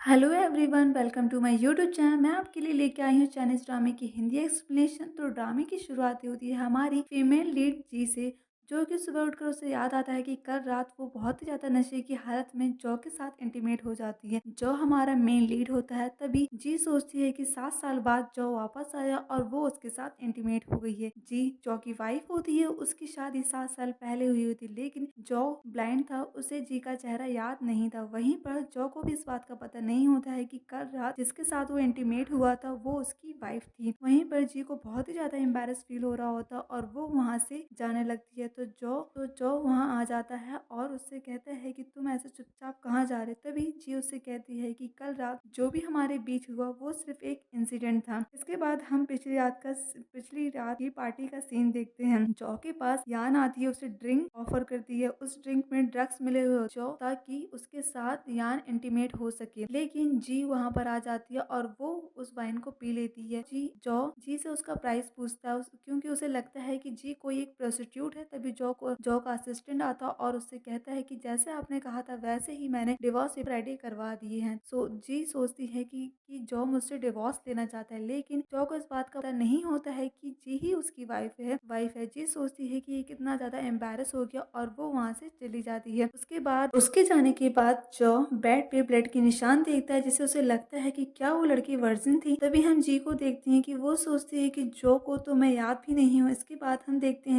Hello everyone, welcome to my YouTube channel. मैं आपके लिए लेके आई हूँ चाइनीज ड्रामे की हिंदी एक्सप्लेनेशन। तो ड्रामे की शुरुआत होती है हमारी फीमेल लीड जी से, जो कि सुबह उठकर उसे याद आता है कि कल रात वो बहुत ही ज़्यादा नशे की हालत में जो के साथ इंटीमेट हो जाती है। जो हमारा मेन लीड होता है, तभी जी सोचती है कि 7 साल बाद जो वापस आया और वो उसके साथ इंटीमेट हो गई है। जी जो की वाइफ होती है, उसकी शादी 7 साल पहले हुई होती, लेकिन जो ब्लाइंड था उसे जी का चेहरा याद नहीं था। वहीं पर जो को भी इस बात का पता नहीं होता है कि कल रात जिसके साथ वो इंटीमेट हुआ था वो उसकी वाइफ थी। वहीं पर जी को बहुत ही ज्यादा एम्बेरस फील हो रहा होता और वो वहाँ से जाने लगती है। तो जो वहाँ आ जाता है और उससे कहता है कि तुम ऐसे चुपचाप कहाँ जा रहे। तभी जी उससे कहती है कि कल रात जो भी हमारे बीच हुआ वो सिर्फ एक इंसिडेंट था। इसके बाद हम पिछली रात की पार्टी का सीन देखते हैं। जो के पास यान आती है, उसे ड्रिंक ऑफर करती है। उस ड्रिंक में ड्रग्स मिले हुए जो, ताकि उसके साथ यान इंटीमेट हो सके, लेकिन जी वहाँ पर आ जाती है और वो उस वाइन को पी लेती है। जी से उसका प्राइस पूछता है, क्योंकि उसे लगता है कि जी कोई एक प्रोस्टिट्यूट है। तभी जो का असिस्टेंट आता और उससे कहता है कि जैसे आपने कहा था वैसे ही मैंने डिवोर्स पेपर रेडी करवा दिए हैं। जी सोचती है कि जो मुझसे डिवोर्स लेना चाहता है, लेकिन जो को इस बात का पता नहीं होता है कि जी ही उसकी वाइफ है। जी सोचती है कि ये कितना ज्यादा एम्बेरस हो गया और वो वहाँ से चली जाती है। उसके जाने के बाद जो बेड पे ब्लड के निशान देखता है, जिससे उसे लगता है कि क्या वो लड़की वर्जिन थी। तभी हम जी को देखते हैं कि वो सोचती है कि जो को तो मैं याद भी नहीं हूँ। इसके बाद हम देखते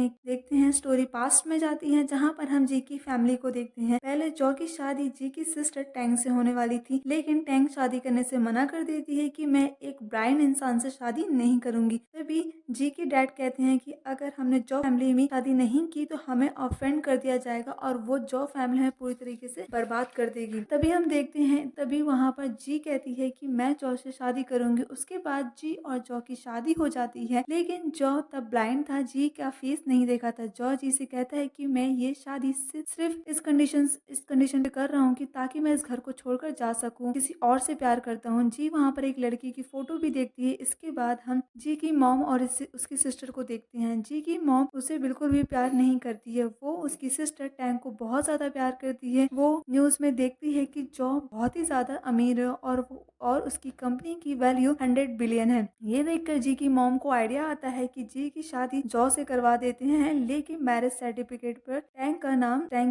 हैं स्टोरी पास्ट में जाती है, जहाँ पर हम जी की फैमिली को देखते हैं। पहले जो की शादी जी की सिस्टर टैंक से होने वाली थी, लेकिन टैंक शादी करने से मना कर देती है कि मैं एक ब्राइन इंसान से शादी नहीं करूंगी। तभी जी के डैड कहते हैं कि अगर हमने जो फैमिली में शादी नहीं की तो हमें ऑफेंड कर दिया जाएगा और वो जो फैमिली है पूरी तरीके से बर्बाद कर देगी। तभी हम देखते हैं, तभी वहाँ पर जी कहती है कि मैं जो से शादी करूंगी। उसके बाद जी और जो की शादी हो जाती है, लेकिन जो तब ब्लाइंड था, जी का फेस नहीं देखा था। जो जी से कहता है कि मैं ये शादी सिर्फ इस कंडीशन पे कर रहा हूँ कि ताकि मैं इस घर को छोड़कर जा सकूं, किसी और से प्यार करता हूँ। जी वहाँ पर एक लड़की की फोटो भी देखती है। इसके बाद हम जी की मॉम और उसकी सिस्टर को देखते हैं। जी की मॉम उसे बिल्कुल भी प्यार नहीं करती है, वो उसकी सिस्टर टैंक को बहुत ज्यादा प्यार करती है। वो न्यूज में देखती है कि जो बहुत ही ज्यादा अमीर है और उसकी कंपनी की वैल्यू 100 बिलियन है। ये देखकर जी की मॉम को आइडिया आता है कि जी की शादी जॉ से करवा देते हैं, लेकिन मैरिज सर्टिफिकेट पर टैंक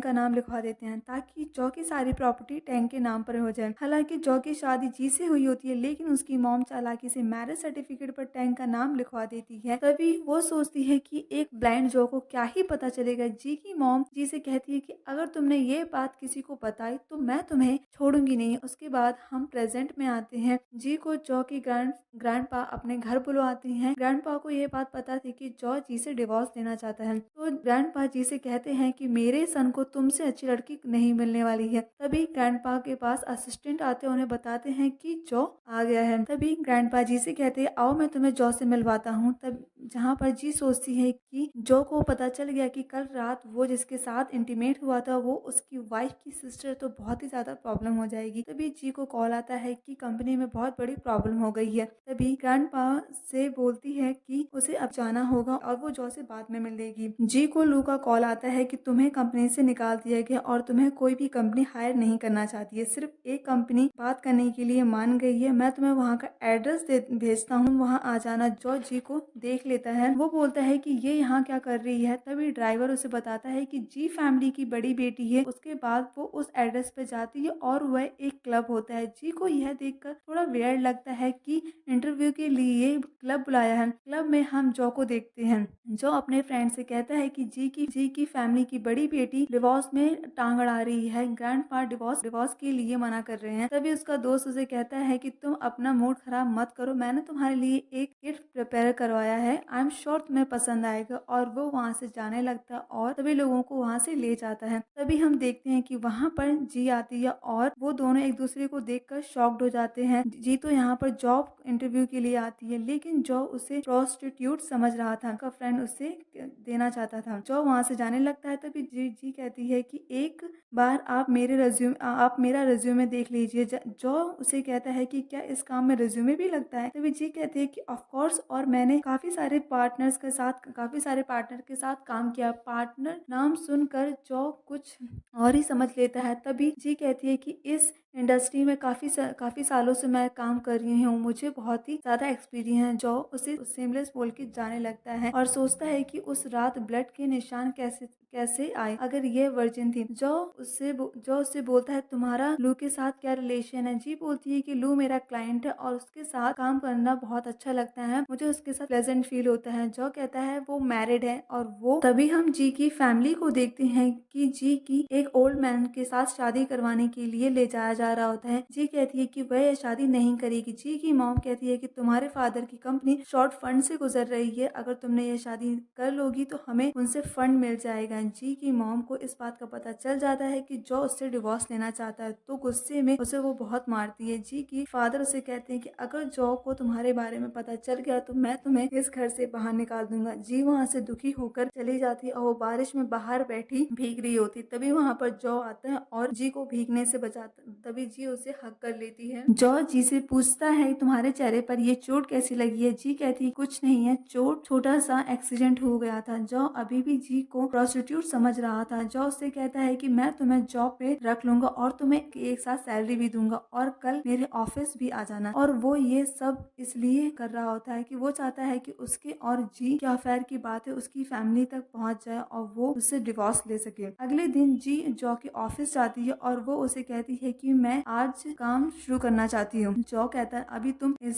का नाम लिखवा देते हैं, ताकि जॉ की सारी प्रॉपर्टी टैंक के नाम पर हो जाए। हालांकि जॉ की शादी जी से हुई होती है, लेकिन उसकी मॉम चालाकी से मैरिज सर्टिफिकेट पर टैंक का नाम लिखवा देती है। तभी वो सोचती है कि एक ब्लाइंड जॉ को क्या ही पता चलेगा। जी की मॉम जी से कहती है कि अगर तुमने ये बात किसी को बताई तो मैं तुम्हें छोड़ूंगी नहीं। उसके बाद हम प्रेजेंट में आते हैं। जी को जॉ की ग्रैंडपा अपने घर बुलवाते हैं। ग्रैंडपा को ये बात पता थी कि जॉ जी से डिवोर्स लेना चाहता है, तो ग्रैंडपा जी से कहते हैं कि मेरे सन को तुमसे अच्छी लड़की नहीं मिलने वाली है। तभी ग्रैंडपा के पास असिस्टेंट आते उन्हें बताते हैं कि जॉ आ गया है। तभी ग्रैंडपा जी से कहते हैं आओ मैं तुम्हें जॉ से मिलवाता हूँ। तब जहाँ पर जी सोचती है कि जॉ को पता चल गया कि कल रात वो जिसके साथ इंटीमेट हुआ था वो उसकी वाइफ की सिस्टर, तो बहुत ही ज्यादा प्रॉब्लम हो जाएगी। तभी जी को कॉल आता है कि कंपनी में बहुत बड़ी प्रॉब्लम हो गई है। तभी ग्रैंडपा से बोलती है कि उसे अब जाना होगा और वो जॉ से बाद में मिलेगी। जी को लू का कॉल आता है कि तुम्हें कंपनी से निकाल दिया गया और तुम्हें कोई भी कंपनी हायर नहीं करना चाहती है। सिर्फ एक कंपनी बात करने के लिए मान गई है, मैं तुम्हें वहाँ का एड्रेस भेजता हूँ, वहाँ आ जाना। जो जी को देख लेता है, वो बोलता है कि ये यहाँ क्या कर रही है। तभी ड्राइवर उसे बताता है कि जी फैमिली की बड़ी बेटी है। उसके बाद वो उस एड्रेस पे जाती है और वह एक क्लब होता है। जी को यह देखकर थोड़ा वियर्ड लगता है कि इंटरव्यू के लिए क्लब बुलाया है। क्लब में हम जो को देखते हैं, जो अपने फ्रेंड से कहता है कि जी की फैमिली की बड़ी बेटी डिवोर्स में टांग अड़ा रही है। ग्रैंडपा डिवोर्स के लिए मना कर रहे हैं। तभी उसका दोस्त उसे कहता है कि तुम अपना मूड खराब मत करो, मैंने तुम्हारे लिए एक गिफ्ट प्रिपेयर करवाया है, आई एम श्योर तुम्हें पसंद आएगा। और वो वहाँ से जाने लगता है और सभी लोगों को वहाँ से ले जाता है। तभी हम देखते हैं कि वहाँ पर जी आती है और वो दोनों एक दूसरे को देखकर शॉक्ड हो जाते हैं। जी तो यहाँ पर जॉब इंटरव्यू के लिए आती है, लेकिन जो उसे प्रोस्टिट्यूट समझ रहा था, उसका फ्रेंड उसे देना चाहता था। जो वहाँ से जाने लगता है, तभी जी कहती है कि एक बार आप मेरा रिज्यूमे देख लीजिए। जो उसे कहता है कि क्या इस काम में रिज्यूमे भी लगता है। तभी जी कहती है कि ऑफ कोर्स, और मैंने काफी सारे काफ़ी सारे पार्टनर के साथ काम किया। पार्टनर नाम सुनकर जॉ कुछ और ही समझ लेता है। तभी जी कहती है कि इस इंडस्ट्री में काफ़ी सालों से मैं काम कर रही हूँ, मुझे बहुत ही ज़्यादा एक्सपीरियंस है। जॉ उसे सेमलेस बोल के जाने लगता है और सोचता है कि उस रात ब्लड के निशान कैसे कैसे आए अगर ये वर्जिन थी। जॉ उससे बोलता है तुम्हारा लू के साथ क्या रिलेशन है। जी बोलती है कि लू मेरा क्लाइंट है और उसके साथ काम करना बहुत अच्छा लगता है, मुझे उसके साथ प्लेजेंट फील होता है। जॉ कहता है वो मैरिड है और वो तभी हम जी की फैमिली को देखते हैं कि जी की एक ओल्ड मैन के साथ शादी करवाने के लिए ले जाया जा रहा होता है। जी कहती है कि वह शादी नहीं करेगी। जी की मॉम कहती है कि तुम्हारे फादर की कंपनी शॉर्ट फंड से गुजर रही है, अगर तुमने ये शादी कर लोगी तो हमें उनसे फंड मिल जाएगा। जी की मॉम को इस बात का पता चल जाता है कि जॉ उससे डिवोर्स लेना चाहता है, तो गुस्से में उसे वो बहुत मारती है। जी की फादर उसे कहते हैं कि अगर जॉ को तुम्हारे बारे में पता चल गया तो मैं तुम्हें इस घर से बाहर निकाल दूंगा। जी वहाँ से दुखी होकर चली जाती है और वो बारिश में बाहर बैठी भीग रही होती। तभी वहाँ पर जॉ आता है और जी को भीगने से बचाता। तभी जी उसे हक कर लेती है। जॉ जी से पूछता है तुम्हारे चेहरे पर ये चोट कैसी लगी है। जी कहती है कुछ नहीं है, चोट छोटा सा एक्सीडेंट हो गया था। जॉ अभी भी जी को प्रोस्टिट्यूट समझ रहा था। जॉ उससे कहता है कि मैं तुम्हें जॉब पे रख लूंगा और तुम्हें एक साथ सैलरी भी दूंगा और कल मेरे ऑफिस भी आ जाना। और वो ये सब इसलिए कर रहा होता है कि वो चाहता है कि उसके और जी के अफेयर की बातें उसकी फैमिली तक पहुंच जाए और वो उससे डिवोर्स ले सके। अगले दिन जी जॉ के ऑफिस जाती है और वो उसे कहती है कि मैं आज काम शुरू करना चाहती हूँ। जॉ कहता है अभी तुम ये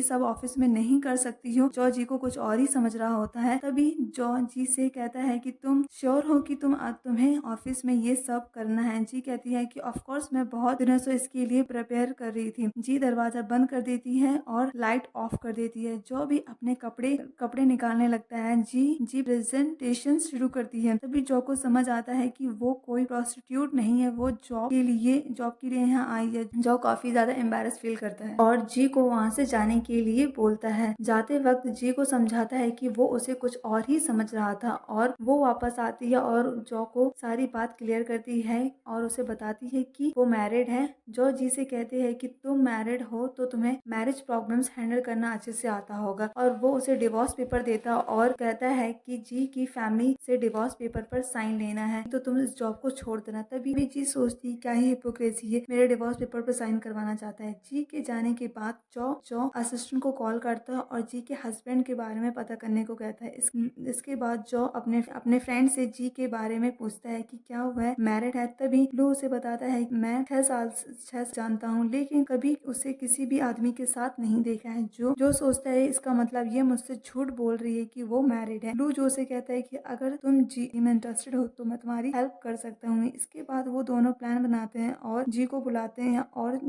सब ऑफिस में नहीं कर सकती हो। जॉ जी को कुछ और ही समझ रहा होता है। तभी जॉ जी से कहता है कि तुम श्योर हो कि तुम्हें ऑफिस में ये सब करना है। जी कहती है कि ऑफ कोर्स मैं बहुत दिनों से इसके लिए प्रिपेयर कर रही थी। जी दरवाजा बंद कर देती है और लाइट ऑफ कर देती है। जॉ भी अपने कपड़े निकालने लगता है। जी प्रेजेंटेशन शुरू करती है। तभी जॉ को समझ आता है कि वो कोई प्रोस्टिट्यूट नहीं है, वो जॉब के लिए यहाँ आई है। जॉ काफी ज्यादा एम्बेरस फील करता है और जी को वहाँ से जाने के लिए बोलता है। जाते वक्त जी को समझाता है कि वो उसे कुछ और ही समझ रहा था और वो वापस आती है और जॉ को सारी बात क्लियर करती है और उसे बताती है कि वो मैरिड है। जॉ जी से कहते हैं कि तुम मैरिड हो तो तुम्हें मैरिज प्रॉब्लम्स हैंडल करना अच्छे से आता होगा और वो उसे डिवोर्स पेपर देता और कहता है कि जी की फैमिली से डिवोर्स पेपर पर साइन लेना है तो तुम इस जॉब को छोड़ देना। तभी भी जी सोचती क्या ही हिपोक्रेसी है, मेरे डिवोर्स पेपर पर साइन करवाना चाहता है। जी के जाने के बाद जॉ असिस्टेंट को कॉल करता है और जी के हस्बैंड के बारे में पता करने को कहता है। इसके बाद जॉ अपने फ्रेंड से जी के बारे में पूछता है कि क्या वह मैरिड है। तभी लू उसे बताता है मैं 6 साल जानता हूँ लेकिन कभी उसे किसी भी आदमी के साथ नहीं देखा है। जो सोचता है इसका मतलब ये मुझसे झूठ बोल रही है कि वो मैरिड है। लू जो से कहता है कि अगर तुम जी में इंटरेस्टेड हो तो मैं तुम्हारी हेल्प कर सकता हूँ। इसके बाद वो दोनों प्लान बनाते हैं और जी को बुलाते हैं और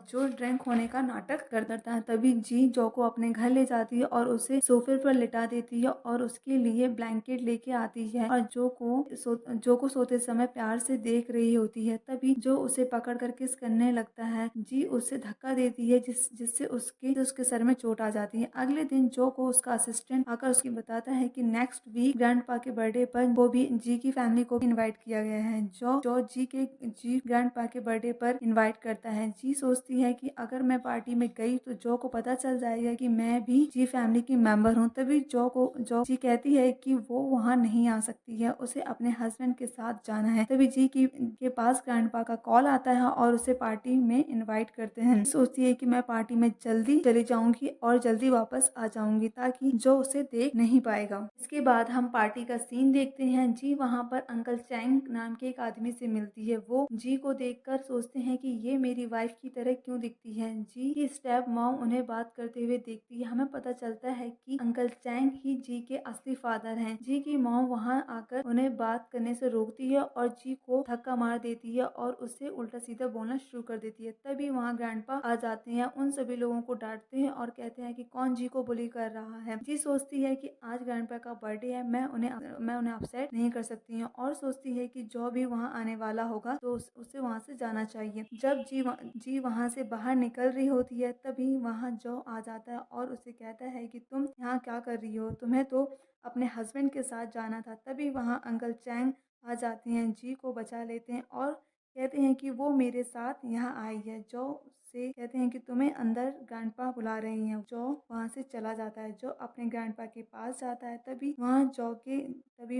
जो ड्रिंक होने का नाटक करता है। तभी जी जॉ को अपने घर ले जाती है और उसे सोफे पर लिटा देती है और उसके लिए ब्लैंकेट लेके आती है और जो को सोते समय प्यार से देख रही होती है। तभी जो उसे पकड़ कर किस करने लगता है। जी उसे धक्का देती है जिससे उसके सर में चोट आ जाती है। अगले दिन जो को उसका असिस्टेंट आकर उसकी बताता है कि नेक्स्ट वीक ग्रैंडपा के बर्थडे पर वो भी जी की फैमिली को इनवाइट किया गया है। जो जी ग्रैंडपा के बर्थडे पर इनवाइट करता है। जी सोचती है कि अगर मैं पार्टी में गई तो जो को पता चल जाएगा कि मैं भी जी फैमिली की मेंबर हूँ। तभी जो जी कहती है कि वो वहाँ नहीं आ सकती है, उसे अपने हस्बैंड के साथ जाना है। तभी जी के पास ग्रैंडपा का कॉल आता है और उसे पार्टी में इनवाइट करते हैं। सोचती है कि मैं पार्टी में जल्दी चली जाऊंगी और जल्दी वापस आ जाऊंगी ताकि जो उसे देख नहीं पाएगा। इसके बाद हम पार्टी का सीन देखते हैं। जी वहाँ पर अंकल चैंग नाम के एक आदमी से मिलती है। वो जी को देखकर सोचते हैं कि ये मेरी वाइफ की तरह क्यों दिखती है। जी की स्टेप मॉम उन्हें बात करते हुए देखती है। हमें पता चलता है कि अंकल चैंग ही जी के असली फादर हैं। जी की मॉम वहाँ आकर उन्हें बात करने से रोकती है और जी को धक्का मार देती है और उसे उल्टा सीधा बोलना शुरू कर देती है। तभी वहाँ ग्रैंडपा आ जाते हैं, उन सभी लोगों को डांटते हैं और कहते हैं कि कौन जी को बुली कर रहा है। जी सोचती है कि आज ग्रैंडपा का बर्थडे है, मैं उन्हें अपसेट नहीं कर सकती हूँ और सोचती है कि जो भी वहाँ आने वाला होगा तो उसे वहाँ से जाना चाहिए। जब जी वहाँ से बाहर निकल रही होती है तभी वहाँ जो आ जाता है और उसे कहता है कि तुम यहाँ क्या कर रही हो, तुम्हें तो अपने हस्बैंड के साथ जाना था। तभी वहाँ अंकल चैंग आ जाते हैं, जी को बचा लेते हैं और कहते हैं कि वो मेरे साथ यहाँ आई है। जो से कहते हैं कि तुम्हें अंदर ग्रैंडपा बुला रही हैं। जो वहाँ से चला जाता है। जो अपने ग्रैंडपा के पास जाता है, तभी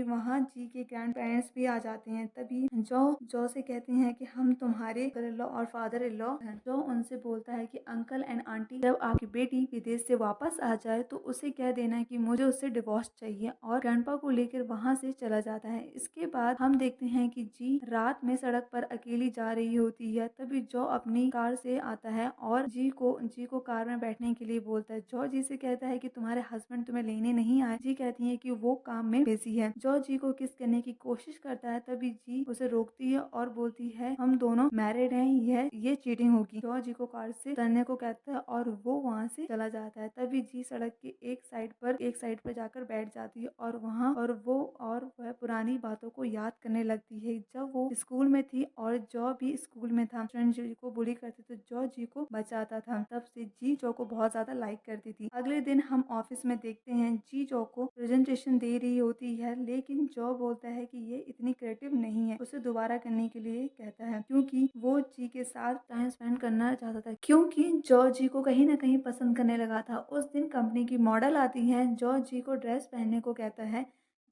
वहाँ जी के ग्रैंड पेरेंट्स भी आ जाते हैं। तभी जो से कहते हैं कि हम तुम्हारे मदर इन लॉ और फादर इन लॉ हैं। जो उनसे बोलता है कि अंकल एंड आंटी, जब आपकी बेटी विदेश से वापस आ जाए तो उसे कह देना है कि मुझे उससे डिवोर्स चाहिए, और ग्रैंडपा को लेकर वहाँ से चला जाता है। इसके बाद हम देखते हैं कि जी रात में सड़क पर अकेली जा रही होती है। तभी जो अपनी कार से आता है और जी को कार में बैठने के लिए बोलता है। जो जी से कहता है कि तुम्हारे हस्बैंड तुम्हें लेने नहीं आए। जी कहती है कि वो काम में बिजी है। जो जी को किस करने की कोशिश करता है, तभी जी उसे रोकती है और बोलती है हम दोनों मैरिड हैं, ये चीटिंग होगी। जो जी को कार से उतरने को कहता है और वो वहाँ से चला जाता है। तभी जी सड़क के एक साइड पर जाकर बैठ जाती है और वह पुरानी बातों को याद करने लगती है। जब वो स्कूल में थी और जो भी स्कूल में था, फ्रेंड जी को बुली करते थे, जो जी को बचाता था। तब से जी जो को बहुत ज्यादा लाइक करती थी। अगले दिन हम ऑफिस में देखते हैं जी जो को प्रेजेंटेशन दे रही होती है, लेकिन जो बोलता है कि ये इतनी क्रिएटिव नहीं है। उसे दोबारा करने के लिए कहता है क्योंकि वो जी के साथ टाइम स्पेंड करना चाहता था, क्योंकि जो जी को कहीं ना कहीं पसंद करने लगा था। उस दिन कंपनी की मॉडल आती है, जो जी को ड्रेस पहनने को कहता है।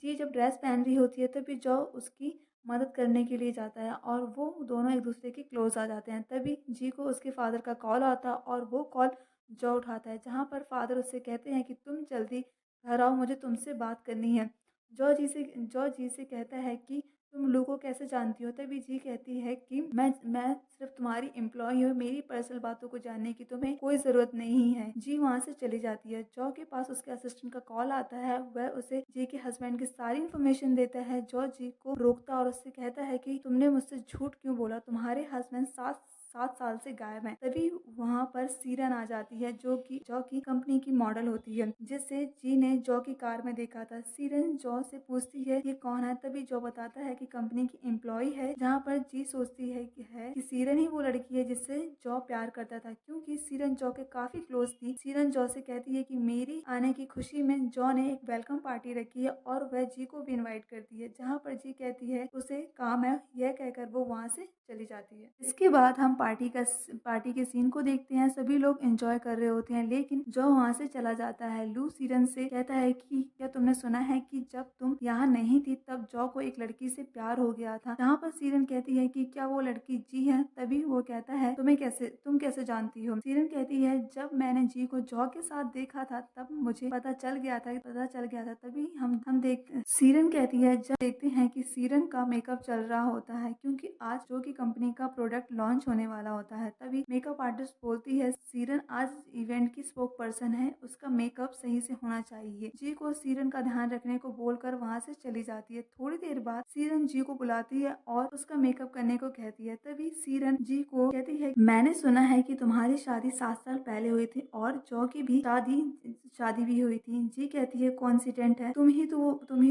जी जब ड्रेस पहन रही होती है, तभी जो उसकी मदद करने के लिए जाता है और वो दोनों एक दूसरे के क्लोज आ जाते हैं। तभी जी को उसके फादर का कॉल आता है और वो कॉल जो उठाता है, जहाँ पर फादर उससे कहते हैं कि तुम जल्दी घर आओ, मुझे तुमसे बात करनी है। जो जी से कहता है कि तुम लू को कैसे जानती हो। तभी जी कहती है कि मैं सिर्फ तुम्हारी एम्प्लॉय हूँ, मेरी पर्सनल बातों को जानने की तुम्हें कोई जरूरत नहीं है। जी वहाँ से चली जाती है। जो के पास उसके असिस्टेंट का कॉल आता है, वह उसे जी के हस्बैंड की सारी इन्फॉर्मेशन देता है। जो जी को रोकता और उससे कहता है कि तुमने मुझसे झूठ क्यों बोला, तुम्हारे हस्बैंड 7 साल से गायब हैं। तभी वहाँ पर सीरन आ जाती है, जो की कंपनी की मॉडल होती है, जिसे जी ने जो की कार में देखा था। सीरन जो से पूछती है ये कौन है। तभी जो बताता है कि कंपनी की एम्प्लॉय है, जहाँ पर जी सोचती है कि सीरन ही वो लड़की है जिससे जो प्यार करता था, क्योंकि सीरन जो के काफी क्लोज थी। सीरन जो से कहती है कि मेरी आने की खुशी में जो ने एक वेलकम पार्टी रखी है और वह जी को भी इनवाइट करती है, जहाँ पर जी कहती है उसे काम है, यह कहकर वो वहाँ से चली जाती है। इसके बाद हम पार्टी के सीन को देखते हैं। सभी लोग एंजॉय कर रहे होते हैं, लेकिन जो वहाँ से चला जाता है। लू सीरन से कहता है कि क्या तुमने सुना है कि जब तुम यहाँ नहीं थी तब जो को एक लड़की से प्यार हो गया था। जहाँ पर सीरन कहती है कि क्या वो लड़की जी है। तभी वो कहता है तुम कैसे जानती हो। सीरन कहती है जब मैंने जी को जो के साथ देखा था तब मुझे पता चल गया था। तभी हम देख सीरन कहती है, जब देखते हैं कि सीरन का मेकअप चल रहा होता है, क्योंकि आज जो की कंपनी का प्रोडक्ट लॉन्च होने वाला होता है। तभी मेकअप आर्टिस्ट बोलती है सीरन आज इवेंट की स्पोक पर्सन है, उसका मेकअप सही से होना चाहिए। जी को सीरन का ध्यान रखने को बोलकर वहाँ से चली जाती है। थोड़ी देर बाद सीरन जी को बुलाती है और उसका मेकअप करने को कहती है। तभी सीरन जी को कहती है मैंने सुना है कि तुम्हारी शादी 7 साल पहले हुई थी और जो की भी शादी भी हुई थी। जी कहती है कॉन्सिडेंट है, तुम ही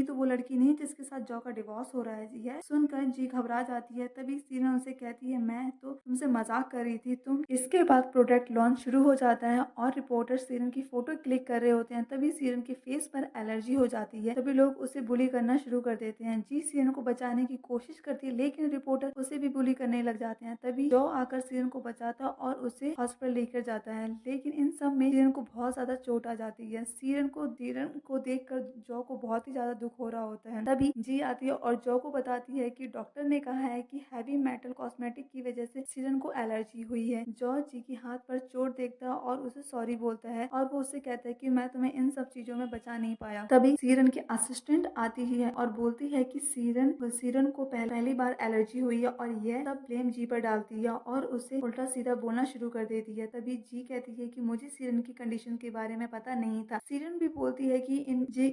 तो वो लड़की नहीं जिसके साथ जो का डिवोर्स हो रहा है। यह सुनकर जी घबरा जाती है। तभी सीरन उसे कहती है मैं तो तुमसे मजाक कर रही थी तुम। इसके बाद प्रोडक्ट लॉन्च शुरू हो जाता है और रिपोर्टर सीरन की फोटो क्लिक कर रहे होते हैं। तभी सीरन के फेस पर एलर्जी हो जाती है। तभी लोग उसे बुली करना शुरू कर देते हैं। जी सीरन को बचाने की कोशिश करती है, लेकिन रिपोर्टर उसे भी बुली करने लग जाते हैं। तभी जो आकर सीरन को बचाता और उसे हॉस्पिटल लेकर जाता है, लेकिन इन सब में सीरन को बहुत ज्यादा चोट आ जाती है। सीरन को देखकर जो को बहुत ही ज्यादा दुख हो रहा होता है। तभी जी आती है और जो को बताती है कि डॉक्टर ने कहा है कि हैवी मेटल कॉस्मेटिक की वजह से सीरन को एलर्जी हुई है। जो जी के हाथ पर चोट देखता है और उसे सॉरी बोलता है और वो उससे कहता है कि मैं तुम्हें इन सब चीजों में बचा नहीं पाया। तभी सीरन की असिस्टेंट आती है और बोलती है कि सीरन को पहली बार एलर्जी हुई है और यह सब ब्लेम जी पर डालती है और उसे उल्टा सीधा बोलना शुरू कर देती है। तभी जी कहती है कि मुझे सीरन की कंडीशन के बारे में पता नहीं था। सीरन भी बोलती है कि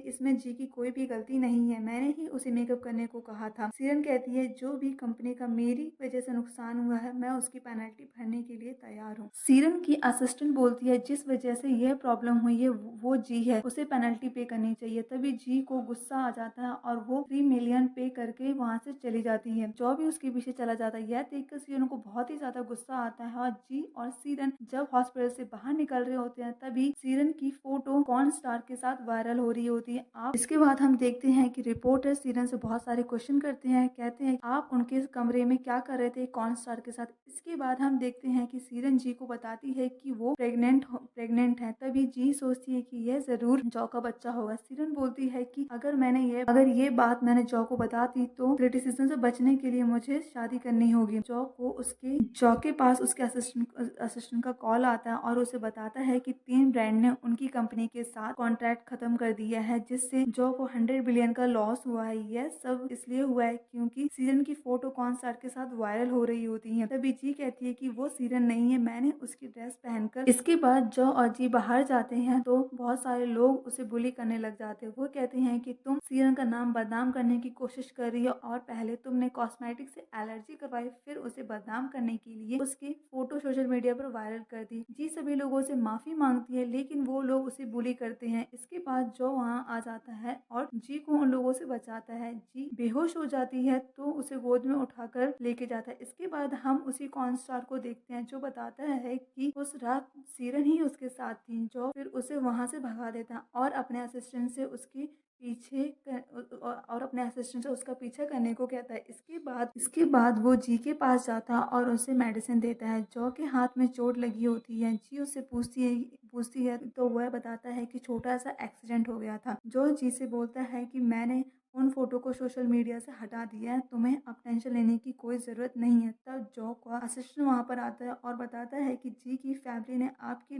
इसमें जी की कोई भी गलती नहीं है, मैंने ही उसे मेकअप करने को कहा था। सीरन कहती है जो भी कंपनी का मेरी वजह से नुकसान हुआ है मैं उसकी पेनल्टी भरने के लिए तैयार तैयार हूँ। सीरन की असिस्टेंट बोलती है जिस वजह से यह प्रॉब्लम हुई है वो जी है, उसे पेनल्टी पे करनी चाहिए। तभी जी को गुस्सा आ जाता है और वो 3 मिलियन पे करके वहाँ से चली जाती है। जो भी उसके पीछे चला जाता है। यह देखकर सीरन को बहुत ही ज्यादा गुस्सा आता है और जी और सीरन जब हॉस्पिटल से बाहर निकल रहे होते हैं तभी सीरन की फोटो कॉर्न स्टार के साथ वायरल हो रही होती है। आप इसके बाद हम देखते हैं कि रिपोर्टर सीरन से बहुत सारे क्वेश्चन करते हैं, कहते हैं आप उनके कमरे में क्या कर रहे थे कॉर्न स्टार के साथ। इसके बाद हम देखते हैं कि सीरन जी को बताती है कि वो प्रेग्नेंट है। तभी जी सोचती है कि यह जरूर जॉ का बच्चा होगा। सीरन बोलती है कि अगर ये बात मैंने जॉ को बता दी तो क्रिटिसिज्म से बचने के लिए मुझे शादी करनी होगी। जॉ के पास उसके असिस्टेंट का कॉल आता है और उसे बताता है कि 3 ब्रांड ने उनकी कंपनी के साथ कॉन्ट्रैक्ट खत्म कर दिया है, जिससे जॉ को 100 बिलियन का लॉस हुआ है। यह सब इसलिए हुआ है क्योंकि सीरन की फोटो कॉर्न स्टार के साथ वायरल हो रही होती है। तभी जी कहती है कि वो सीरन नहीं है, मैंने उसकी ड्रेस पहनकर। इसके बाद जॉ और जी बाहर जाते हैं तो बहुत सारे लोग उसे बुली करने लग जाते हैं। वो कहते हैं कि तुम सीरन का नाम बदनाम करने की कोशिश कर रही हो और पहले तुमने कॉस्मेटिक से एलर्जी करवाई, फिर उसे बदनाम करने के लिए उसकी फोटो सोशल मीडिया पर वायरल कर दी। जी सभी लोगों से माफी मांगती है लेकिन वो लोग उसे बुली करते हैं। इसके बाद जो वहाँ आ जाता है और जी को उन लोगों से बचाता है। जी बेहोश हो जाती है तो उसे गोद में उठाकर लेके जाता है। इसके बाद हम उसी कॉर्न स्टार को देखते हैं जो बताता है कि उस रात सीरन ही उसके साथ थी। जो फिर उसे वहां से भगा देता है और अपने असिस्टेंट से अपने असिस्टेंट से उसका पीछा करने को कहता है। इसके बाद वो जी के पास जाता है और उसे मेडिसिन देता है। जॉ के हाथ में चोट लगी होती है। जी उससे पूछती है तो वह बताता है कि छोटा सा एक्सीडेंट हो गया था। जो जी से बोलता है कि मैंने उन फोटो को सोशल मीडिया से हटा दिया है, तुम्हें अब टेंशन लेने की कोई जरूरत नहीं है। तब जॉ का असिस्टेंट वहाँ पर आता है और बताता है कि जी की फैमिली ने आपके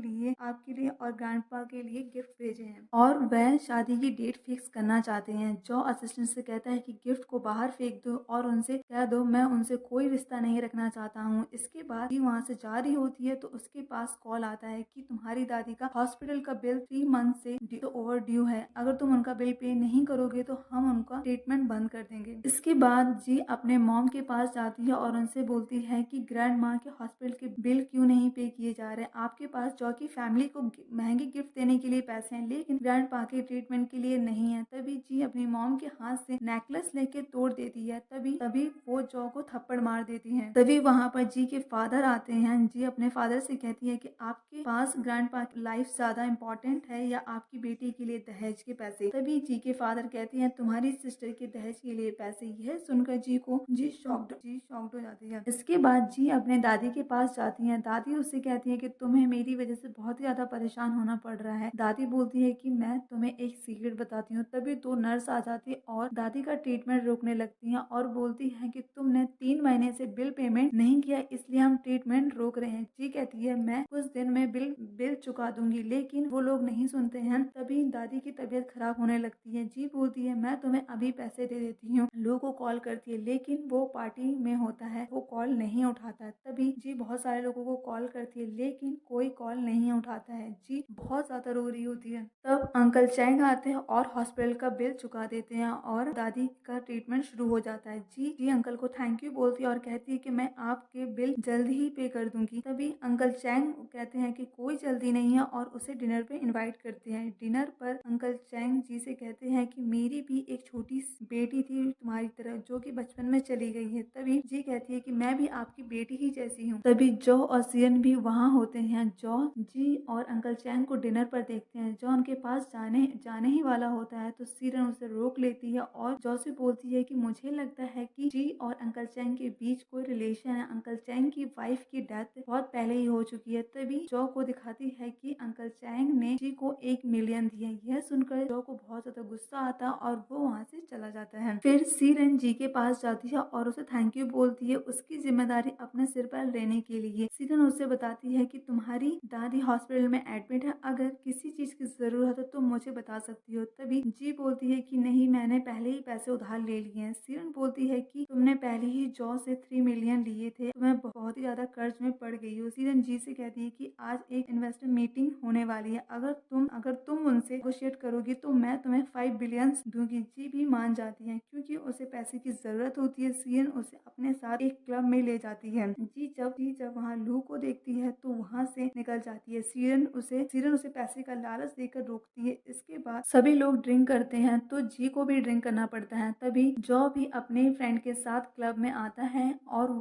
लिए और ग्रैंडपा के लिए गिफ्ट भेजे हैं और वह शादी की डेट फिक्स करना चाहते हैं। जॉ असिस्टेंट से कहता है कि गिफ्ट को बाहर फेंक दो और उनसे कह दो मैं उनसे कोई रिश्ता नहीं रखना चाहता हूँ। इसके बाद ही वहाँ से जा रही होती है तो उसके पास कॉल आता है कि तुम्हारी दादी का हॉस्पिटल का बिल 3 मंथ से ओवर ड्यू है, अगर तुम उनका बिल पे नहीं करोगे तो हम उनका ट्रीटमेंट बंद कर देंगे। इसके बाद जी अपने मॉम के पास जाती है और उनसे बोलती है कि ग्रैंड माँ के हॉस्पिटल के बिल क्यों नहीं पे किए जा रहे। आपके पास जॉ की फैमिली को महंगे गिफ्ट देने के लिए पैसे हैं लेकिन ग्रैंड पा के ट्रीटमेंट के लिए नहीं है। तभी जी अपनी मॉम के हाथ से नेकलेस लेके तोड़ देती है। तभी वो जॉ को थप्पड़ मार देती है। तभी वहाँ पर जी के फादर आते हैं। जी अपने फादर से कहती है कि आपके पास ग्रैंड पा की लाइफ ज्यादा इम्पोर्टेंट है या आपकी बेटी के लिए दहेज के पैसे। तभी जी के फादर कहते हैं तुम्हारी सिस्टर के दहेज के लिए पैसे। यह सुनकर जी शॉक्ड हो जाती है। इसके बाद जी अपने दादी के पास जाती है। दादी उससे कहती है कि तुम्हें मेरी वजह से बहुत ज्यादा परेशान होना पड़ रहा है। दादी बोलती है कि मैं तुम्हें एक सीक्रेट बताती हूँ। तभी 2 नर्स आ जाती है और दादी का ट्रीटमेंट रोकने लगती है और बोलती है कि तुमने 3 महीने से बिल पेमेंट नहीं किया इसलिए हम ट्रीटमेंट रोक रहे हैं। जी कहती है मैं कुछ दिन में बिल चुका दूंगी लेकिन वो लोग नहीं सुनते हैं। तभी दादी की तबीयत खराब होने लगती है। जी बोलती है मैं तुम्हें अभी पैसे दे देती हूँ। लोगों को कॉल करती है लेकिन वो पार्टी में होता है, वो कॉल नहीं उठाता है। तभी जी बहुत सारे लोगों को कॉल करती है लेकिन कोई कॉल नहीं उठाता है। जी बहुत ज्यादा रो रही होती है। तब अंकल चैंग आते हैं और हॉस्पिटल का बिल चुका देते हैं और दादी का ट्रीटमेंट शुरू हो जाता है। जी अंकल को थैंक यू बोलती है और कहती है कि मैं आपके बिल जल्दी ही पे कर दूंगी। तभी अंकल चैंग कहते हैं कि कोई जल्दी नहीं है और उसे डिनर पे इनवाइट करते हैं। डिनर पर अंकल चैंग जी से कहते हैं कि मेरी भी एक छोटी बेटी थी तुम्हारी तरह जो कि बचपन में चली गई है। तभी जी कहती है कि मैं भी आपकी बेटी ही जैसी हूँ। तभी जॉ और सीरन भी वहाँ होते हैं। जॉ जी और अंकल चैंग को डिनर पर देखते हैं। जॉ उनके पास जाने ही वाला होता है तो सीरन उसे रोक लेती है और जॉ से बोलती है कि मुझे लगता है कि जी और अंकल चैंग के बीच कोई रिलेशन है। अंकल चैंग की वाइफ की डेथ बहुत पहले ही हो चुकी है। तभी जॉ को दिखाती है कि अंकल चैंग ने जी को 1 मिलियन दिए। यह सुनकर जॉ को बहुत ज्यादा गुस्सा आता है और वो वहाँ से चला जाता है। फिर सीरन जी के पास जाती है और उसे थैंक यू बोलती है उसकी जिम्मेदारी अपने सिर पर लेने के लिए। सीरन उसे बताती है कि तुम्हारी दादी हॉस्पिटल में एडमिट है, अगर किसी चीज की जरूरत है तो मुझे बता सकती हो। तभी जी बोलती है कि नहीं मैंने पहले ही पैसे उधार ले लिए हैं। सीरन बोलती है कि तुमने पहले ही जॉ से 3 मिलियन लिए थे, मैं बहुत ही ज्यादा कर्ज में पड़ गई हूँ। सीरन जी से कहती है कि आज एक इन्वेस्टर मीटिंग होने वाली है, अगर तुम उनसे नेगोशिएट करोगी तो मैं तुम्हें 5 बिलियन दूंगी। जी भी मान जाती है क्योंकि उसे पैसे की ज़रूरत होती है। सीरन उसे अपने साथ एक क्लब में ले जाती है। जी जब वहाँ लू को देखती है तो वहाँ से निकल जाती है। सीरन उसे पैसे का लालच देकर रोकती है। इसके बाद सभी लोग ड्रिंक करते हैं तो जी को भी ड्रिंक करना पड़ता है। तभी जॉ भी अपने फ्रेंड के साथ क्लब में आता है और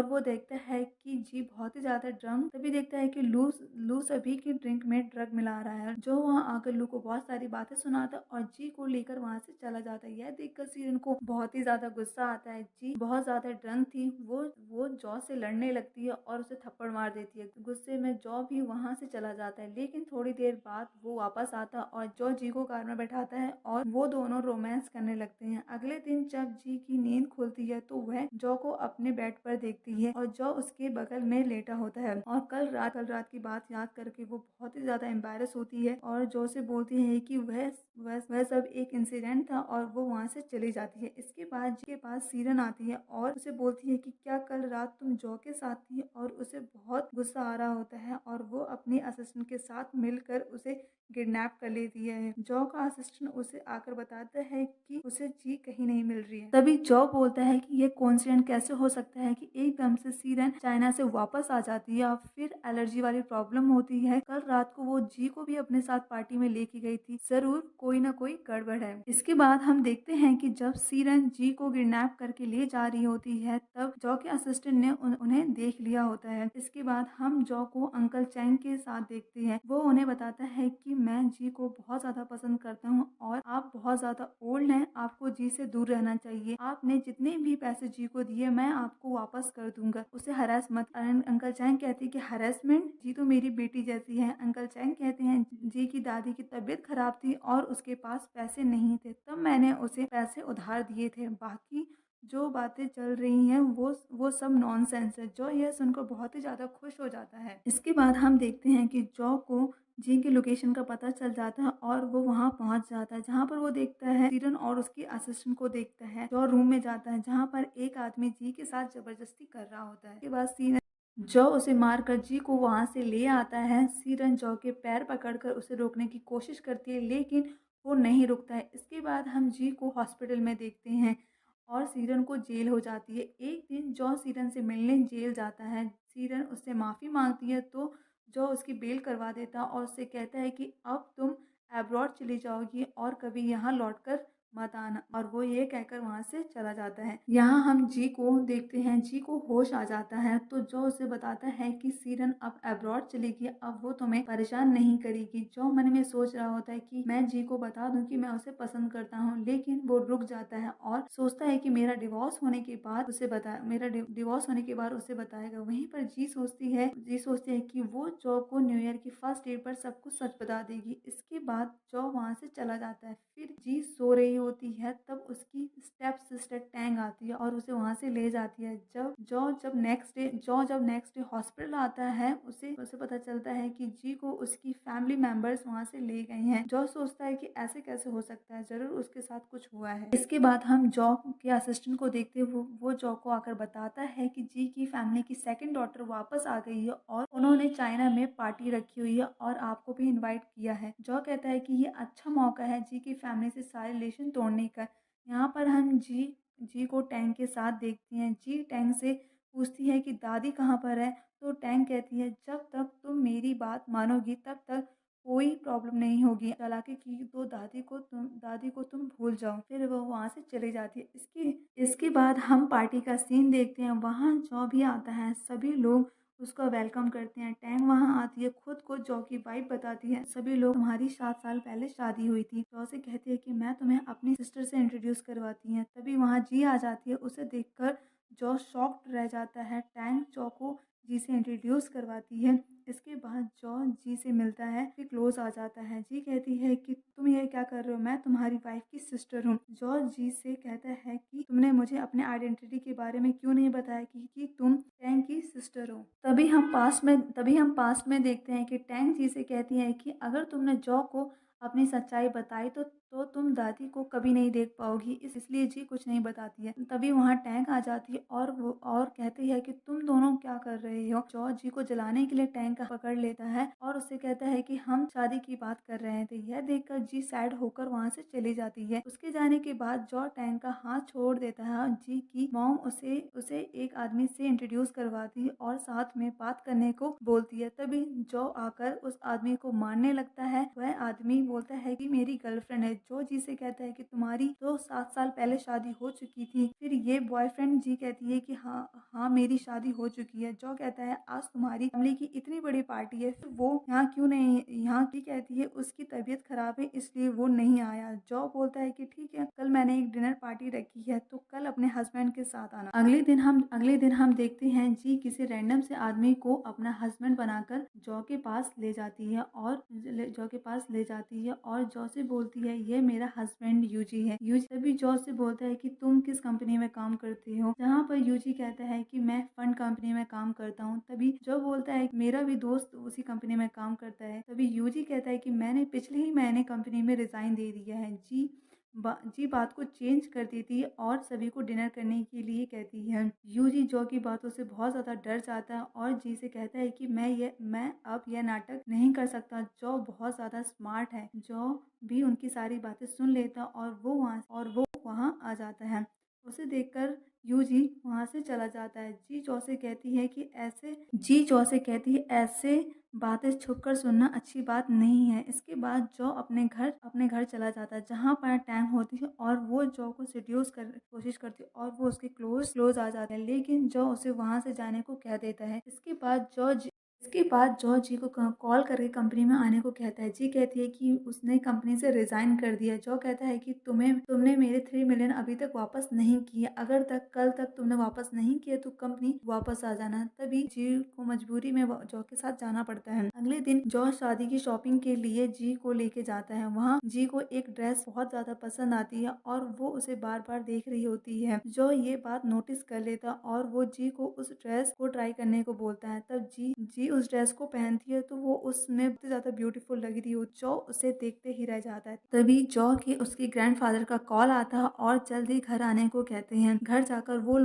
वो देखता है कि जी बहुत ही ज्यादा ड्रंक। तभी देखता है कि लू सभी की ड्रिंक में ड्रग मिला रहा है। जो वहाँ आकर लू को बहुत सारी बातें सुनाता और जी को लेकर वहाँ से चला जाता है। यह देखकर सीरन को बहुत ही ज्यादा गुस्सा आता है। जी बहुत ज्यादा ड्रंक थी। वो जॉ से लड़ने लगती है और उसे थप्पड़ मार देती है। गुस्से में जॉ भी वहाँ से चला जाता है, लेकिन थोड़ी देर बाद वो वापस आता और जॉ जी को कार में बैठाता है और वो दोनों रोमांस करने लगते हैं। अगले दिन जब जी की नींद खुलती है तो वह जॉ को अपने बेड पर देखती है और जॉ उसके बगल में लेटा होता है और कल रात की बात याद करके वो बहुत ही ज्यादा एम्बैरस होती है और जॉ से बोलती है कि वह सब एक इंसिडेंट था और वो वहाँ से चली जाती है। इसके बाद जी के पास सीरन आती है और उसे बोलती है कि क्या कल रात तुम जॉ के साथ थी, और उसे बहुत गुस्सा आ रहा होता है और वो अपनी असिस्टेंट के साथ मिलकर उसे किडनैप कर लेती है। जॉ का असिस्टेंट उसे आकर बताता है कि उसे जी कहीं नहीं मिल रही है। तभी जॉ बोलता है कि ये कोइंसिडेंस कैसे हो सकता है कि एकदम से सीरन चाइना से वापस आ जाती है और फिर एलर्जी वाली प्रॉब्लम होती है। कल रात को वो जी को भी अपने साथ पार्टी में लेके गई थी। जरूर कोई ना कोई गड़बड़ है। इसके बाद हम देखते हैं कि जब सीरन जी को किडनैप करके ले जा रही होती है तब जॉ के असिस्टेंट ने उन्हें देख लिया होता है। इसके बाद हम जॉ को अंकल चैंग के साथ देखते हैं। वो उन्हें बताता है कि मैं जी को बहुत ज्यादा पसंद करता हूँ और आप बहुत ज्यादा ओल्ड हैं, आपको जी से दूर रहना चाहिए। आपने जितने भी पैसे जी को दिए मैं आपको वापस कर दूंगा, उसे हरास मत। अंकल चैंग कहती है कि हरासमेंट, जी तो मेरी बेटी जैसी है। अंकल चैंग कहते हैं जी की दादी की तबीयत खराब थी और उसके पास पैसे नहीं थे, तब मैंने उसे पैसे उधार दिए थे। बाकी जो बातें चल रही हैं वो सब नॉनसेंस है। जॉ यह सुनकर बहुत ही ज्यादा खुश हो जाता है। इसके बाद हम देखते हैं कि जॉ को जी की लोकेशन का पता चल जाता है और वो वहाँ पहुँच जाता है, जहाँ पर वो देखता है सीरन और उसकी असिस्टेंट को देखता है। जॉ रूम में जाता है जहाँ पर एक आदमी जी के साथ जबरदस्ती कर रहा होता है। इसके बाद सीरन जॉ उसे मारकर जी को वहां से ले आता है। सीरन जॉ के पैर पकड़कर उसे रोकने की कोशिश करती है लेकिन वो नहीं रुकता है। इसके बाद हम जी को हॉस्पिटल में देखते हैं और सीरन को जेल हो जाती है। एक दिन जॉ सीरन से मिलने जेल जाता है। सीरन उससे माफ़ी मांगती है तो जॉ उसकी बेल करवा देता और उससे कहता है कि अब तुम अब्रॉड चली जाओगी और कभी यहाँ लौटकर मत आना, और वो ये कहकर वहाँ से चला जाता है। यहाँ हम जी को देखते हैं। जी को होश आ जाता है तो जॉ उसे बताता है कि सीरन अब अब्रॉड चलेगी, अब वो तुम्हें परेशान नहीं करेगी। जॉ मन में सोच रहा होता है कि मैं जी को बता दूं कि मैं उसे पसंद करता हूँ, लेकिन वो रुक जाता है और सोचता है कि मेरा डिवोर्स होने के बाद उसे बताएगा। वहीं पर जी सोचती है कि वो जॉ को न्यू ईयर की फर्स्ट डे पर सब कुछ सच बता देगी। इसके बाद जॉ वहाँ से चला जाता है। फिर जी सो रही होती है तब उसकी स्टेप सिस्टर टैंग आती है और उसे वहाँ से ले जाती है। जब नेक्स्ट डे हॉस्पिटल आता है उसे पता चलता है कि जी को उसकी फैमिली मेंबर्स वहाँ से ले गए हैं। जॉ सोचता है कि ऐसे कैसे हो सकता है, जरूर उसके साथ कुछ हुआ है। इसके बाद हम जॉ के असिस्टेंट को देखते हुए वो जॉ को आकर बताता है कि जी की फैमिली की सेकंड डॉटर वापस आ गई है और उन्होंने चाइना में पार्टी रखी हुई है और आपको भी इनवाइट किया है। जॉ कहता है कि ये अच्छा मौका है जी की फैमिली से सारे रिलेशन तोड़ने का। यहाँ पर हम जी को टैंग के साथ देखते हैं। जी टैंग से पूछती है कि दादी कहाँ पर है, तो टैंग कहती है जब तक तुम मेरी बात मानोगी तब तक कोई प्रॉब्लम नहीं होगी, चालाकी की तो दादी को तुम भूल जाओ। फिर वो वहाँ से चली जाती है। इसके बाद हम पार्टी का सीन देखते हैं। वहाँ जॉ भी आता है, सभी लोग उसका वेलकम करते हैं। टैंग वहाँ आती है, खुद को जॉ की वाइफ बताती है। सभी लोग, तुम्हारी 7 साल पहले शादी हुई थी। जॉ से कहती है कि मैं तुम्हें अपनी सिस्टर से इंट्रोड्यूस करवाती है। तभी वहाँ जी आ जाती है। उसे देखकर जॉ शॉक्ड रह जाता है। टैंग जॉ को जी से इंट्रोड्यूस करवाती है। इसके बाद जॉ जी से मिलता है, फिर क्लोज आ जाता है। जी कहती है कि तुम ये क्या कर रहे हो, मैं तुम्हारी वाइफ की सिस्टर हूँ। जॉ जी से कहता है कि तुमने मुझे अपने आइडेंटिटी के बारे में क्यों नहीं बताया कि तुम टैंग की सिस्टर हो। तभी हम पास्ट में देखते हैं कि टैंग जी से कहती है कि अगर तुमने जॉ को अपनी सच्चाई बताई तो तो तुम दादी को कभी नहीं देख पाओगी, इसलिए जी कुछ नहीं बताती है। तभी वहाँ टैंक आ जाती है और वो और कहती है कि तुम दोनों क्या कर रहे हो। जॉ जी को जलाने के लिए टैंक पकड़ लेता है और उससे कहता है कि हम शादी की बात कर रहे थे। यह देखकर जी सैड होकर वहाँ से चली जाती है। उसके जाने के बाद जॉ टैंक का हाथ छोड़ देता है और जी की मॉम उसे उसे एक आदमी से इंट्रोड्यूस करवाती है और साथ में बात करने को बोलती है। तभी जॉ आकर उस आदमी को मारने लगता है। वह आदमी बोलता है कि मेरी गर्लफ्रेंड है। जॉ जी से कहता है कि तुम्हारी तो 7 साल पहले शादी हो चुकी थी। फिर ये बॉयफ्रेंड जी कहती है कि हाँ मेरी शादी हो चुकी है। जॉ कहता है आज तुम्हारी फैमिली की इतनी बड़ी पार्टी है, फिर वो यहाँ क्यों नहीं, यहाँ की कहती है उसकी तबीयत खराब है इसलिए वो नहीं आया। जॉ बोलता है कि ठीक है, कल मैंने एक डिनर पार्टी रखी है तो कल अपने हस्बैंड के साथ आना। अगले दिन हम देखते हैं जी किसी रैंडम से आदमी को अपना हस्बैंड बनाकर जॉ के पास ले जाती है और जॉ से बोलती है ये मेरा हस्बैंड यूजी है। यूजी तभी जॉ से बोलता है कि तुम किस कंपनी में काम करते हो, जहाँ पर यूजी कहता है कि मैं फंड कंपनी में काम करता हूँ। तभी जॉ बोलता है मेरा भी दोस्त उसी कंपनी में काम करता है। तभी यूजी कहता है कि मैंने पिछले ही महीने कंपनी में रिजाइन दे दिया है। जी बात को चेंज कर देती है और सभी को डिनर करने के लिए कहती है। यूजी जॉ की बातों से बहुत ज्यादा डर जाता है और जी से कहता है कि मैं अब यह नाटक नहीं कर सकता। जॉ बहुत ज्यादा स्मार्ट है। जॉ भी उनकी सारी बातें सुन लेता और वो वहाँ आ जाता है। उसे देखकर यूजी वहाँ से चला जाता है। जी जॉ से कहती है ऐसे बातें छुपकर सुनना अच्छी बात नहीं है। इसके बाद जॉ अपने घर चला जाता है, जहाँ पर टैंक होती है और वो जॉ को सेड्यूस कर कोशिश करती है और वो उसके क्लोज आ जाता है, लेकिन जॉ उसे वहाँ से जाने को कह देता है। इसके बाद जॉ जी को कॉल करके कंपनी में आने को कहता है। जी कहती है कि उसने कंपनी से रिजाइन कर दिया। जॉ कहता है कि तुमने मेरे 3 मिलियन अभी तक वापस नहीं किए, अगर कल तक तुमने वापस नहीं किए तो कंपनी वापस आ जाना। तभी जी को मजबूरी में जॉ के साथ जाना पड़ता है। अगले दिन जॉ शादी की शॉपिंग के लिए जी को लेके जाता है। वहाँ जी को एक ड्रेस बहुत ज्यादा पसंद आती है और वो उसे बार बार देख रही होती है। जॉ ये बात नोटिस कर लेता और वो जी को उस ड्रेस को ट्राई करने को बोलता है। तब जी उस ड्रेस को पहनती है तो वो उसमें बहुत ज्यादा ब्यूटीफुल लग रही हो। जॉ उसे देखते ही रह जाता है। तभी जॉ के उसके ग्रैंडफादर का कॉल आता है और जल्दी घर आने को कहते हैं। घर जाकर वो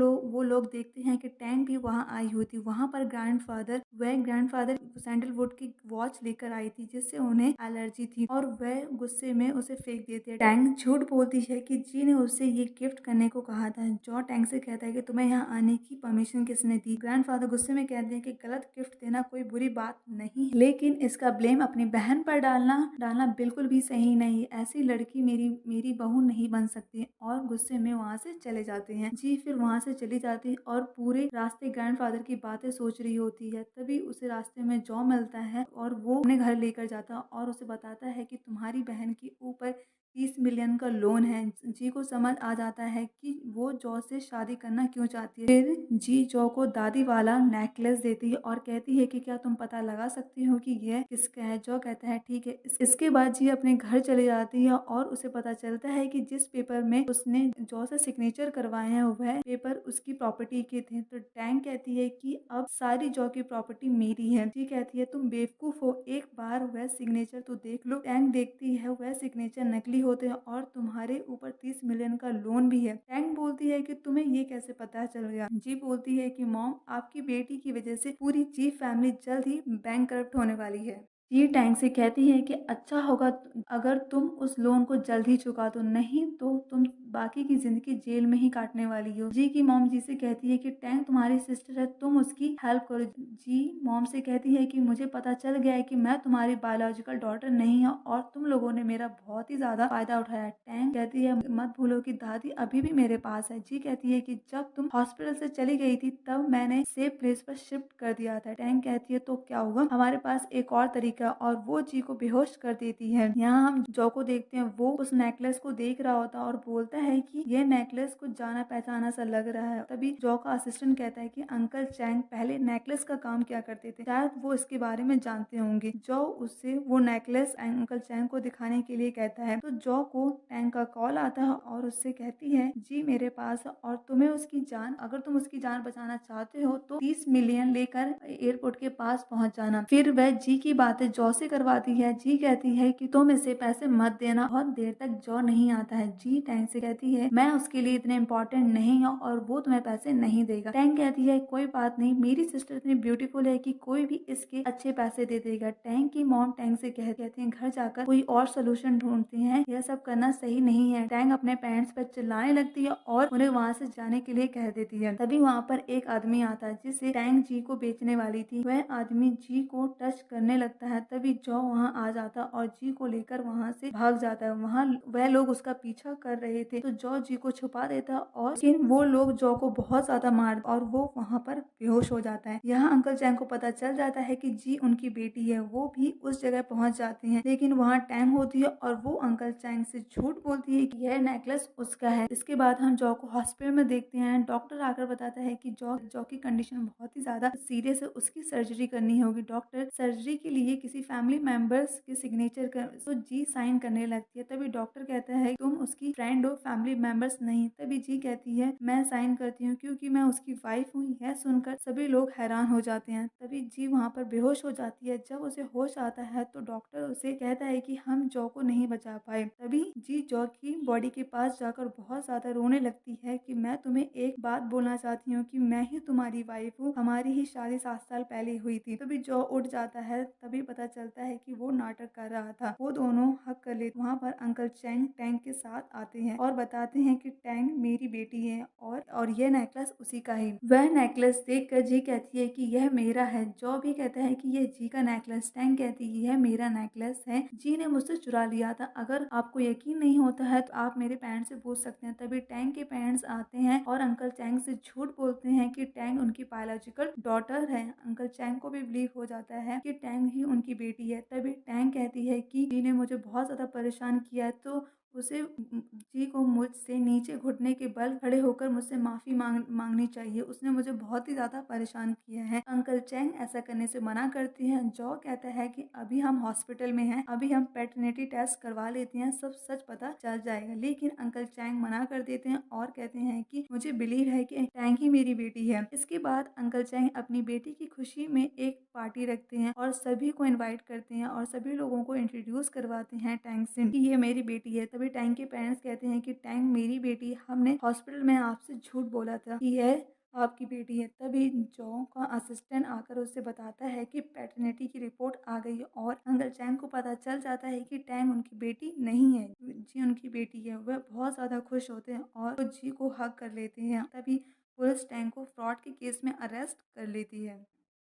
लोग देखते हैं कि टैंक भी वहाँ आई हुई थी। वहाँ पर ग्रैंडफादर सैंडलवुड की वॉच लेकर आई थी जिससे उन्हें एलर्जी थी और वह गुस्से में उसे फेंक देते हैं। टैंक झूठ बोलती है कि जी ने उससे ये गिफ्ट करने को कहा था। जॉ टैंक से कहता है कि तुम्हें यहाँ आने की परमिशन किसने दी। ग्रैंडफादर गुस्से में कहते हैं कि गलत गिफ्ट देना कोई बुरी बात नहीं है, लेकिन इसका ब्लेम अपनी बहन पर डालना बिल्कुल भी सही नहीं। ऐसी लड़की मेरी बहू नहीं बन सकती और गुस्से में वहाँ से चले जाते हैं। जी फिर वहाँ से चली जाती है और पूरे रास्ते ग्रैंडफादर की बातें सोच रही होती है। तभी उसे रास्ते में जॉ मिलता है और वो अपने घर लेकर जाता है और उसे बताता है कि तुम्हारी बहन के ऊपर 30 मिलियन का लोन है। जी को समझ आ जाता है कि वो जॉ से शादी करना क्यों चाहती है। फिर जी जॉ को दादी वाला नेकलेस देती है और कहती है कि क्या तुम पता लगा सकती हो कि यह किसका है। जॉ कहता है ठीक है। इसके बाद जी अपने घर चली जाती है और उसे पता चलता है कि जिस पेपर में उसने जॉ से सिग्नेचर करवाए हैं वह पेपर उसकी प्रॉपर्टी के थे। तो टैंक कहती है कि अब सारी जॉ की प्रॉपर्टी मेरी है। जी कहती है तुम बेवकूफ हो, एक बार वह सिग्नेचर तो देख लो। टैंक देखती है वह सिग्नेचर नकली होते हैं और तुम्हारे ऊपर 30 मिलियन का लोन भी है। टैंक बोलती है कि तुम्हें ये कैसे पता चल गया। जी बोलती है कि मॉम आपकी बेटी की वजह से पूरी जी फैमिली जल्द ही बैंकरप्ट होने वाली है। जी टैंक से कहती है कि अच्छा होगा अगर तुम उस लोन को जल्द ही चुका दो, नहीं तो तुम बाकी की जिंदगी जेल में ही काटने वाली हो। जी की मॉम जी से कहती है कि टैंक तुम्हारी सिस्टर है, तुम उसकी हेल्प करो। जी मॉम से कहती है कि मुझे पता चल गया है कि मैं तुम्हारी बायोलॉजिकल डॉटर नहीं हूँ और तुम लोगों ने मेरा बहुत ही ज्यादा फायदा उठाया। टैंक कहती है मत भूलो कि दादी अभी भी मेरे पास है। जी कहती है कि जब तुम हॉस्पिटल से चली गई थी तब मैंने सेफ प्लेस पर शिफ्ट कर दिया था। टैंक कहती है तो क्या हुआ, हमारे पास एक और तरीका, और वो जी को बेहोश कर देती है। यहाँ हम जॉ को देखते हैं, वो उस नेकलेस को देख रहा होता है और बोलता है कि यह नेकलेस कुछ जाना पहचाना सा लग रहा है। तभी जॉ का असिस्टेंट कहता है कि अंकल चैंग पहले नेकलेस का काम क्या करते थे, शायद वो इसके बारे में जानते होंगे। जॉ उससे वो नेकलेस अंकल चैंग को दिखाने के लिए कहता है। तो जॉ को टैंग का कॉल आता है और उससे कहती है जी मेरे पास है और तुम्हें अगर तुम उसकी जान बचाना चाहते हो तो 30 मिलियन लेकर एयरपोर्ट के पास पहुंच जाना। फिर वह जी की बातें बातें जॉ से करवाती है। जी कहती है कि तुम इसे पैसे मत देना। बहुत देर तक जॉ नहीं आता है। जी टैंग से कहती है मैं उसके लिए इतने इम्पोर्टेंट नहीं हूँ और वो तुम्हें पैसे नहीं देगा। टैंग कहती है कोई बात नहीं, मेरी सिस्टर इतनी ब्यूटीफुल है कि कोई भी इसके अच्छे पैसे दे देगा। टैंग की मॉम टैंग से कहती है घर जाकर कोई और सोल्यूशन ढूंढती है, यह सब करना सही नहीं है। टैंग अपने पेरेंट्स पर चिल्लाने लगती है और उन्हें वहाँ से जाने के लिए कह देती है। तभी वहाँ पर एक आदमी आता है जिसे टैंग जी को बेचने वाली थी। वह आदमी जी को टच करने लगता है। तभी जॉ वहाँ आ जाता और जी को लेकर वहाँ से भाग जाता है। वहाँ वह लोग उसका पीछा कर रहे थे तो जॉ जी को छुपा देता और लेकिन वो लोग जॉ को बहुत ज्यादा मार और वो वहाँ पर बेहोश हो जाता है। यहाँ अंकल चैंग को पता चल जाता है कि जी उनकी बेटी है। वो भी उस जगह पहुँच जाते हैं लेकिन वहाँ टैंग होती है और वो अंकल चैंग से झूठ बोलती है कि यह नेकलेस उसका है। इसके बाद हम जॉ को हॉस्पिटल में देखते हैं। डॉक्टर आकर बताता है कि जॉ की कंडीशन बहुत ही ज्यादा सीरियस है, उसकी सर्जरी करनी होगी। डॉक्टर सर्जरी के लिए किसी फैमिली मेंबर्स के सिग्नेचर कर तो जी साइन करने लगती है। तभी डॉक्टर कहता है तुम उसकी फ्रेंड हो, फैमिली मेंबर्स नहीं। तभी जी कहती है मैं साइन करती हूँ क्योंकि मैं उसकी वाइफ हूँ। यह सुनकर सभी लोग हैरान हो जाते हैं। तभी जी वहाँ पर बेहोश हो जाती है। जब उसे होश आता है तो डॉक्टर उसे कहता है कि हम जॉ को नहीं बचा पाए। तभी जी जॉ की बॉडी के पास जाकर बहुत ज्यादा रोने लगती है कि मैं तुम्हें एक बात बोलना चाहती हूँ कि मैं ही तुम्हारी वाइफ हूँ, हमारी ही शादी 7 साल पहले हुई थी। तभी जॉ उठ जाता है। तभी पता चलता है कि वो नाटक कर रहा था। वो दोनों हक कर लेते। वहाँ पर अंकल चैंग टैंग के साथ आते हैं और बताते हैं कि टैंग मेरी बेटी है और यह नेकलेस उसी का है। वह नेकलेस देखकर जी कहती है कि यह मेरा है। जॉ भी कहता है कि यह जी का नेकलेस। टैंग कहती है यह मेरा नेकलेस है, जी ने मुझसे चुरा लिया था। अगर आपको यकीन नहीं होता है तो आप मेरे पेरेंट्स से पूछ सकते हैं। तभी टैंग के पेरेंट्स आते हैं और अंकल चैंग से झूठ बोलते हैं कि टैंग उनकी बायोलॉजिकल डॉटर है। अंकल चैंग को भी बिलीव हो जाता है कि टैंग ही उनकी बेटी है। तभी टैंग कहती है कि जी ने मुझे बहुत ज्यादा परेशान किया है तो उसे जी को मुझसे नीचे घुटने के बल खड़े होकर मुझसे माफी मांगनी चाहिए। उसने मुझे बहुत ही ज्यादा परेशान किया है। अंकल चैंग ऐसा करने से मना करती हैं। जॉ कहता है कि अभी हम हॉस्पिटल में हैं, अभी हम पैटर्निटी टेस्ट करवा लेते हैं, सब सच पता चल जाएगा। लेकिन अंकल चैंग मना कर देते हैं और कहते हैं कि मुझे बिलीव है कि टैंग ही मेरी बेटी है। इसके बाद अंकल चैंग अपनी बेटी की खुशी में एक पार्टी रखते हैं और सभी को इनवाइट करते हैं और सभी लोगों को इंट्रोड्यूस करवाते हैं टैंग से कि ये मेरी बेटी है। तभी टैंग के पेरेंट्स कहते हैं कि टैंग मेरी बेटी, हमने हॉस्पिटल में आपसे झूठ बोला था कि यह आपकी बेटी है। तभी जॉ का असिस्टेंट आकर उसे बताता है कि पैटर्निटी की रिपोर्ट आ गई है और अंकल चैंग को पता चल जाता है कि टैंग उनकी बेटी नहीं है, जी उनकी बेटी है। वह बहुत ज्यादा खुश होते हैं और वो जी को हग कर लेते हैं। तभी पुलिस टैंग को फ्रॉड के केस में अरेस्ट कर लेती है।